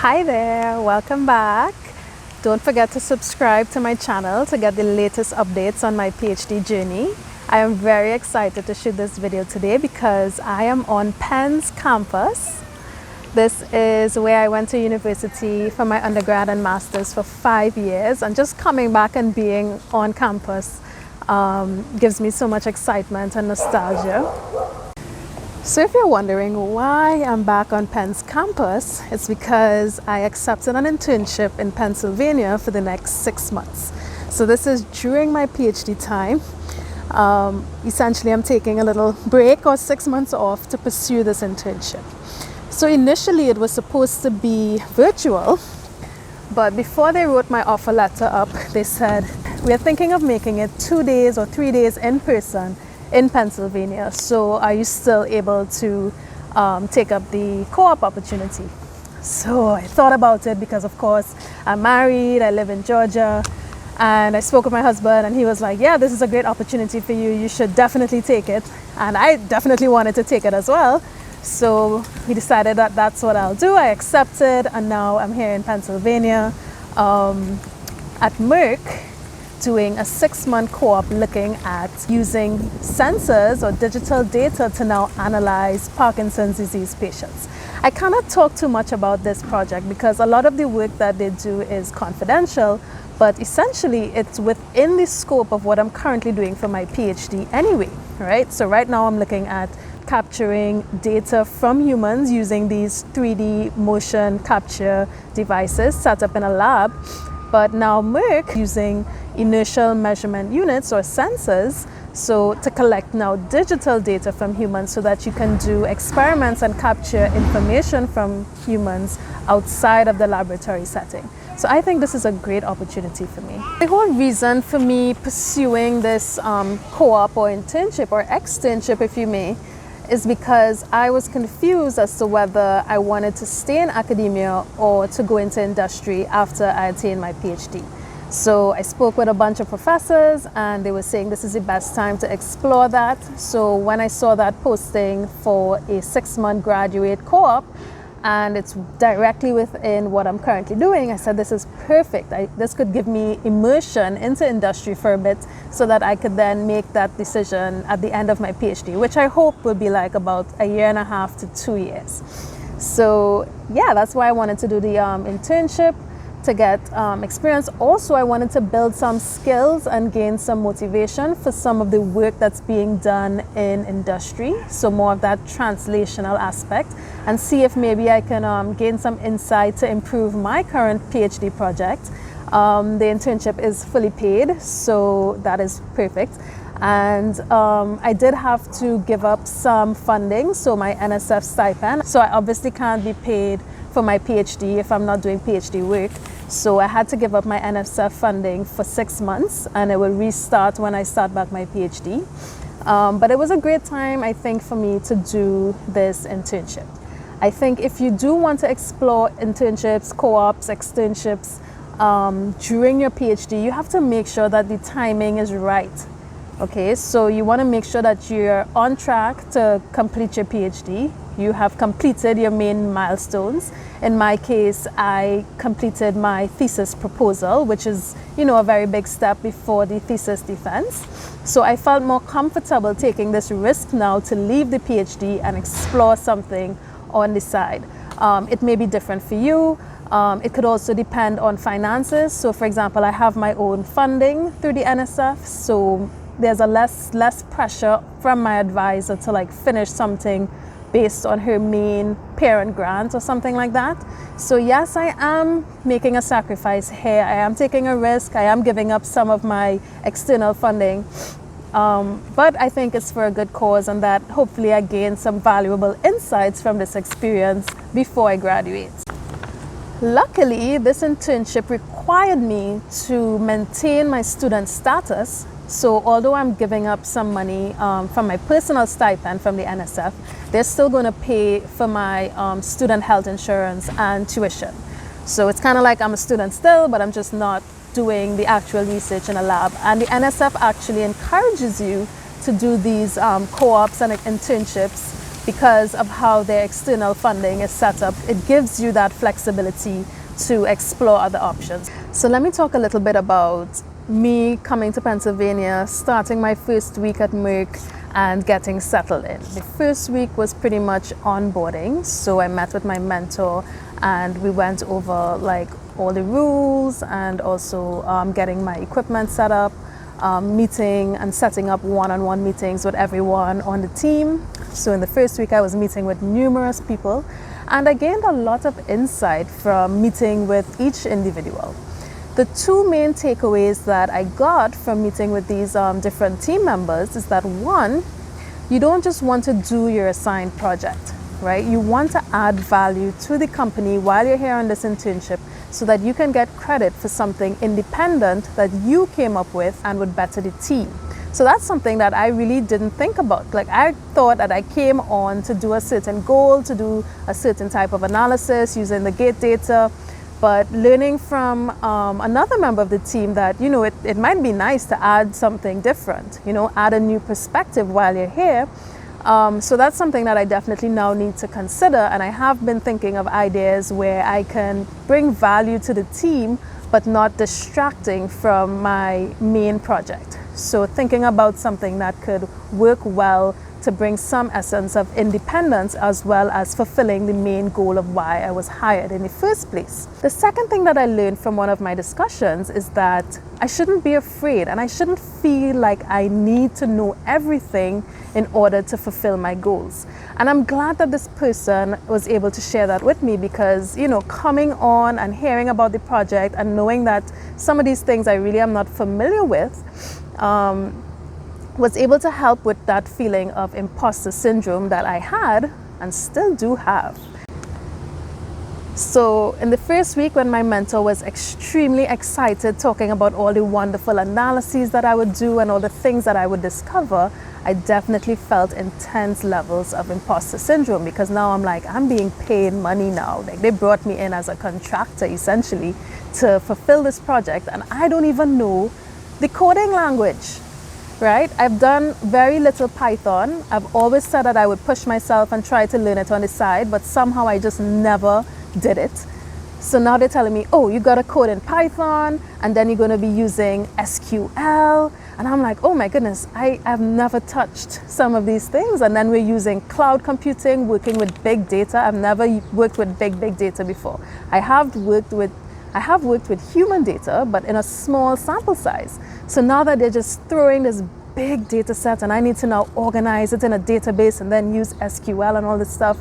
Hi there, welcome back. Don't forget to subscribe to my channel to get the latest updates on my PhD journey. I am very excited to shoot this video today because I am on Penn's campus. This is where I went to university for my undergrad and master's for 5 years, and just coming back and being on campus gives me so much excitement and nostalgia. So if you're wondering why I'm back on Penn's campus, it's because I accepted an internship in Pennsylvania for the next 6 months. So this is during my PhD time. Essentially, I'm taking a little break or 6 months off to pursue this internship. So initially it was supposed to be virtual, but before they wrote my offer letter up, they said, we're thinking of making it 2 days or 3 days in person in Pennsylvania. So are you still able to take up the CoOp opportunity? So I thought about it because, of course, I'm married, I live in Georgia, and I spoke with my husband and he was like, yeah, this is a great opportunity for you. You should definitely take it. And I definitely wanted to take it as well. So we decided that that's what I'll do. I accepted, and now I'm here in Pennsylvania at Merck, doing a 6-month co-op looking at using sensors or digital data to now analyze Parkinson's disease patients. I cannot talk too much about this project because a lot of the work that they do is confidential, but essentially it's within the scope of what I'm currently doing for my PhD anyway, right? So right now I'm looking at capturing data from humans using these 3D motion capture devices set up in a lab. But now Merck using inertial measurement units or sensors, so to collect now digital data from humans so that you can do experiments and capture information from humans outside of the laboratory setting. So I think this is a great opportunity for me. The whole reason for me pursuing this co-op or internship or externship, if you may, is because I was confused as to whether I wanted to stay in academia or to go into industry after I attained my PhD. So I spoke with a bunch of professors and they were saying this is the best time to explore that. So when I saw that posting for a 6-month graduate co-op, and it's directly within what I'm currently doing, I said this is perfect. This could give me immersion into industry for a bit so that I could then make that decision at the end of my PhD, which I hope will be like about 1.5 to 2 years. So yeah, that's why I wanted to do the internship, to get experience. Also, I wanted to build some skills and gain some motivation for some of the work that's being done in industry. So more of that translational aspect, and see if maybe I can gain some insight to improve my current PhD project. The internship is fully paid, so that is perfect. And I did have to give up some funding, so my NSF stipend. So I obviously can't be paid for my PhD if I'm not doing PhD work. So I had to give up my NSF funding for 6 months, and it will restart when I start back my PhD. But it was a great time, I think, for me to do this internship. I think if you do want to explore internships, co-ops, externships during your PhD, you have to make sure that the timing is right. Okay, so you want to make sure that you're on track to complete your PhD. You have completed your main milestones. In my case, I completed my thesis proposal, which is, a very big step before the thesis defense. So I felt more comfortable taking this risk now to leave the PhD and explore something on the side. It may be different for you. It could also depend on finances. So for example, I have my own funding through the NSF, so there's a less pressure from my advisor to finish something based on her main parent grant or something like that. So yes, I am making a sacrifice here. I am taking a risk. I am giving up some of my external funding. But I think it's for a good cause, and that hopefully I gain some valuable insights from this experience before I graduate. Luckily, this internship required me to maintain my student status. So although I'm giving up some money from my personal stipend from the NSF, they're still going to pay for my student health insurance and tuition. So it's kind of like I'm a student still, but I'm just not doing the actual research in a lab. And the NSF actually encourages you to do these co-ops and internships because of how their external funding is set up. It gives you that flexibility to explore other options. So let me talk a little bit about me coming to Pennsylvania, starting my first week at Merck and getting settled in. The first week was pretty much onboarding. So I met with my mentor and we went over like all the rules and also getting my equipment set up, meeting and setting up one-on-one meetings with everyone on the team. So in the first week I was meeting with numerous people and I gained a lot of insight from meeting with each individual. The two main takeaways that I got from meeting with these different team members is that one, you don't just want to do your assigned project, right? You want to add value to the company while you're here on this internship so that you can get credit for something independent that you came up with and would better the team. So that's something that I really didn't think about. Like I thought that I came on to do a certain goal, to do a certain type of analysis using the gate data. But learning from another member of the team that, you know, it might be nice to add something different, you know, add a new perspective while you're here. So that's something that I definitely now need to consider. And I have been thinking of ideas where I can bring value to the team, but not distracting from my main project. So thinking about something that could work well to bring some essence of independence as well as fulfilling the main goal of why I was hired in the first place. The second thing that I learned from one of my discussions is that I shouldn't be afraid and I shouldn't feel like I need to know everything in order to fulfill my goals. And I'm glad that this person was able to share that with me because, you know, coming on and hearing about the project and knowing that some of these things I really am not familiar with, was able to help with that feeling of imposter syndrome that I had and still do have. So in the first week when my mentor was extremely excited talking about all the wonderful analyses that I would do and all the things that I would discover, I definitely felt intense levels of imposter syndrome because now I'm like, I'm being paid money now. Like they brought me in as a contractor essentially to fulfill this project and I don't even know the coding language. Right? I've done very little Python. I've always said that I would push myself and try to learn it on the side, but somehow I just never did it. So now they're telling me, oh, you got to code in Python and then you're going to be using SQL. And I'm like, oh my goodness, I've never touched some of these things. And then we're using cloud computing, working with big data. I've never worked with big data before. I have worked with human data, but in a small sample size. So now that they're just throwing this big data set and I need to now organize it in a database and then use SQL and all this stuff,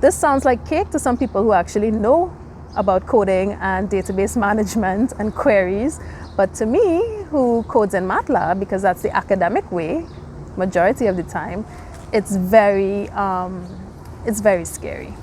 this sounds like cake to some people who actually know about coding and database management and queries. But to me, who codes in MATLAB, because that's the academic way, majority of the time, it's very scary.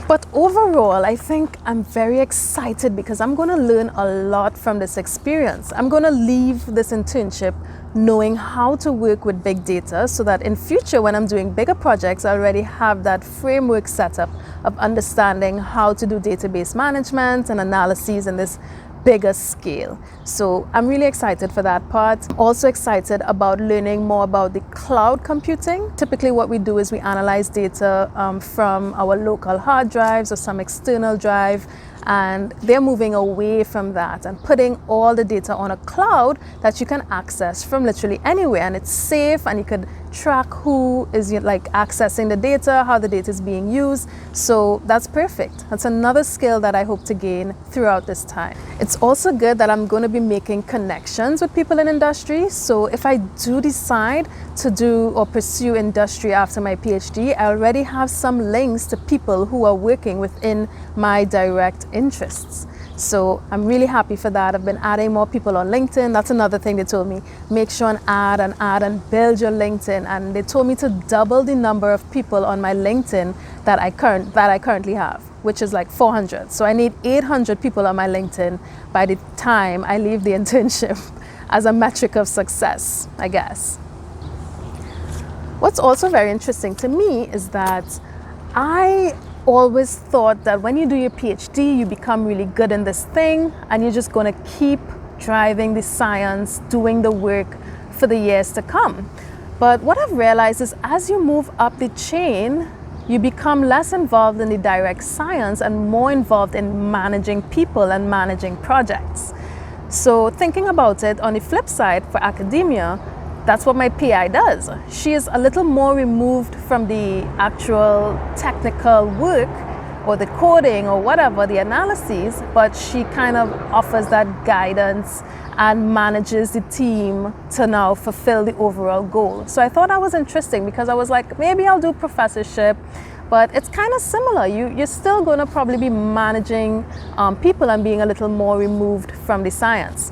But overall, I think I'm very excited because I'm going to learn a lot from this experience. I'm going to leave this internship knowing how to work with big data so that in future when I'm doing bigger projects, I already have that framework set up of understanding how to do database management and analyses in this bigger scale. So I'm really excited for that part. Also excited about learning more about the cloud computing. Typically what we do is we analyze data from our local hard drives or some external drive, and they're moving away from that and putting all the data on a cloud that you can access from literally anywhere, and it's safe and you could track who is like accessing the data, how the data is being used. So that's perfect. That's another skill that I hope to gain throughout this time. It's also good that I'm going to be making connections with people in industry. So if I do decide to do or pursue industry after my PhD, I already have some links to people who are working within my direct interests. So I'm really happy for that. I've been adding more people on LinkedIn. That's another thing they told me. Make sure and add and build your LinkedIn. And they told me to double the number of people on my LinkedIn that I currently have, which is like 400. So I need 800 people on my LinkedIn by the time I leave the internship as a metric of success, I guess. What's also very interesting to me is that I always thought that when you do your PhD, you become really good in this thing and you're just going to keep driving the science, doing the work for the years to come. But what I've realized is as you move up the chain, you become less involved in the direct science and more involved in managing people and managing projects. So thinking about it on the flip side for academia, that's what my PI does. She is a little more removed from the actual technical work or the coding or whatever, the analyses, but she kind of offers that guidance and manages the team to now fulfill the overall goal. So I thought that was interesting because I was like, maybe I'll do professorship, but it's kind of similar. You're still going to probably be managing people and being a little more removed from the science.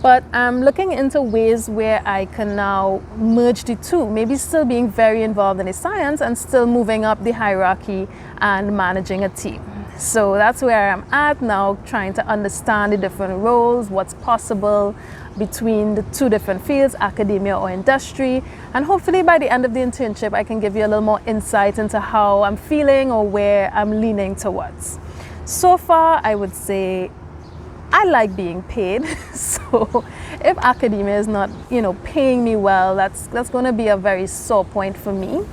But I'm looking into ways where I can now merge the two, maybe still being very involved in the science and still moving up the hierarchy and managing a team. So that's where I'm at now, trying to understand the different roles, what's possible between the two different fields, academia or industry. And hopefully by the end of the internship, I can give you a little more insight into how I'm feeling or where I'm leaning towards. So far, I would say I like being paid. So if academia is not, paying me well, that's going to be a very sore point for me.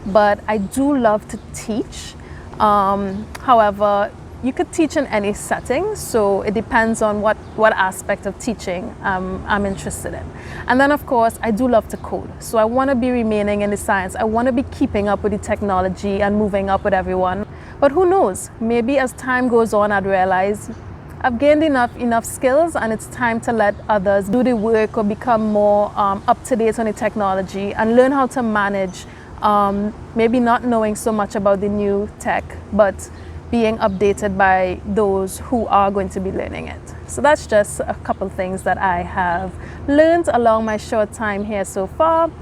But I do love to teach. However, you could teach in any setting, so it depends on what aspect of teaching I'm interested in. And then of course, I do love to code. So I want to be remaining in the science. I want to be keeping up with the technology and moving up with everyone. But who knows, maybe as time goes on, I'd realize I've gained enough skills and it's time to let others do the work or become more up to date on the technology and learn how to manage, maybe not knowing so much about the new tech, but being updated by those who are going to be learning it. So that's just a couple things that I have learned along my short time here so far.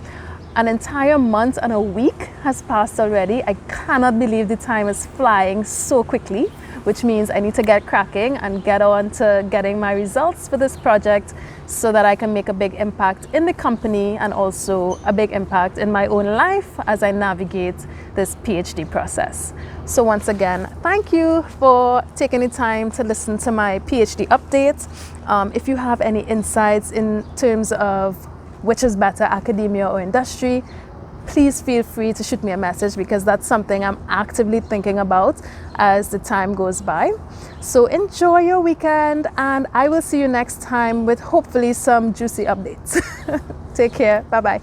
An entire month and a week has passed already. I cannot believe the time is flying so quickly, which means I need to get cracking and get on to getting my results for this project so that I can make a big impact in the company and also a big impact in my own life as I navigate this PhD process. So once again, thank you for taking the time to listen to my PhD update. If you have any insights in terms of which is better, academia or industry, please feel free to shoot me a message because that's something I'm actively thinking about as the time goes by. So enjoy your weekend and I will see you next time with hopefully some juicy updates. Take care. Bye-bye.